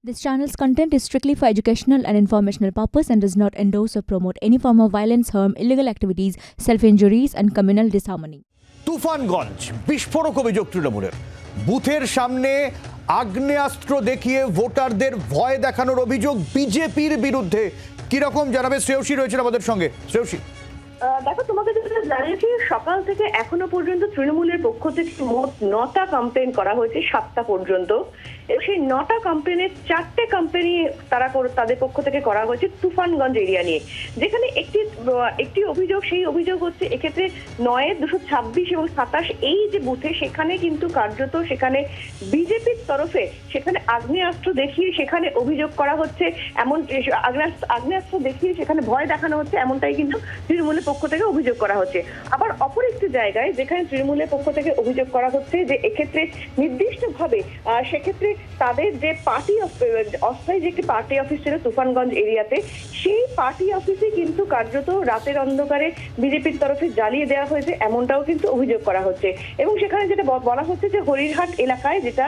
This channel's content is strictly for educational and informational purpose and does not endorse or promote any form of violence, harm, illegal activities, self-injuries and communal disharmony. Tufanganj বিস্ফোরক অভিযোগ তৃণমূলের বুথের সামনে আগ্নেয়াস্ত্র দেখিয়ে ভোটারদের ভয় দেখানোর অভিযোগ বিজেপির বিরুদ্ধে। কিরকম জানাবে শ্রেয়সী রয়েছেন আমাদের সঙ্গে। শ্রেয়সী, দেখো, তোমাকে যেটা জানিয়েছি, সকাল থেকে এখনো পর্যন্ত তৃণমূলের পক্ষ থেকে মোট 9টা কমপ্লেন করা হয়েছে 7টা পর্যন্ত। এবং সেই 9টা কমপ্লেনের 4টে কমপ্লেনই তাদের পক্ষ থেকে করা হয়েছে তুফানগঞ্জ এরিয়া নিয়ে, যেখানে একটি অভিযোগ, সেই অভিযোগ হচ্ছে এক্ষেত্রে 9, 226 এবং 27 এই যে বুথে, সেখানে কিন্তু কার্যত সেখানে বিজেপির তরফে সেখানে আগ্নেয়াস্ত্র দেখিয়ে সেখানে অভিযোগ করা হচ্ছে, এমন আগ্নেয়াস্ত্র দেখিয়ে সেখানে ভয় দেখানো হচ্ছে, এমনটাই কিন্তু তৃণমূলের পক্ষ থেকে অভিযোগ করা হচ্ছে। আবার অপর একটি জায়গায় যেখানে তৃণমূলের পক্ষ থেকে অভিযোগ করা হচ্ছে যে এক্ষেত্রে নির্দিষ্টভাবে সেক্ষেত্রে তাদের যে অস্থায়ী যে একটি পার্টি অফিস ছিল তুফানগঞ্জ এরিয়াতে, সেই পার্টি অফিসে কিন্তু কার্যত রাতের অন্ধকারে বিজেপির তরফে জ্বালিয়ে দেওয়া হয়েছে, এমনটাও কিন্তু অভিযোগ করা হচ্ছে। এবং সেখানে যেটা বলা হচ্ছে যে হরিরহাট এলাকায় যেটা,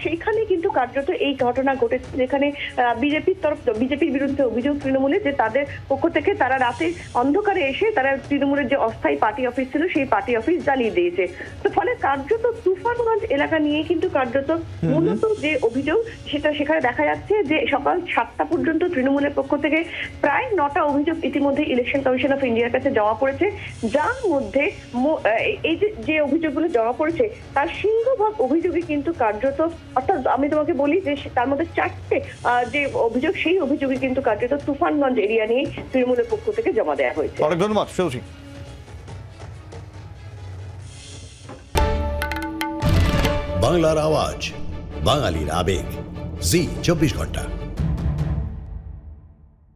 সেইখানে কিন্তু কার্যত এই ঘটনা ঘটেছে, যেখানে বিজেপির বিরুদ্ধে অভিযোগ তৃণমূলের যে তাদের পক্ষ থেকে তারা রাতের অন্ধকারে এসে তারা তৃণমূলের যে অস্থায়ী পার্টি অফিস ছিল সেই পার্টি অফিস জ্বালিয়ে দিয়েছে। তো ফলে কার্যত তুফানগঞ্জ এলাকা নিয়ে কিন্তু কার্যত মূলত যে অভিযোগ সেখানে দেখা যাচ্ছে যে সকাল 7টা পর্যন্ত তৃণমূলের পক্ষ থেকে প্রায় 9টা অভিযোগ ইতিমধ্যে ইলেকশন কমিশন অফ ইন্ডিয়ার কাছে জমা পড়েছে, যার মধ্যে এই যে অভিযোগগুলো জমা পড়েছে তার সিংহভাগ অভিযোগই কিন্তু কার্যত, অর্থাৎ আমি তোমাকে বলি যে তার মধ্যে 4টে যে অভিযোগ, সেই অভিযোগই কিন্তু কার্যত তুফানগঞ্জ এরিয়া নিয়ে তৃণমূলের পক্ষ থেকে জমা দেওয়া হয়েছে। অনেক ধন্যবাদ শ্রেয়সী। বাংলার আওয়াজ, বাঙালির আবেগ, জি 24 ঘন্টা।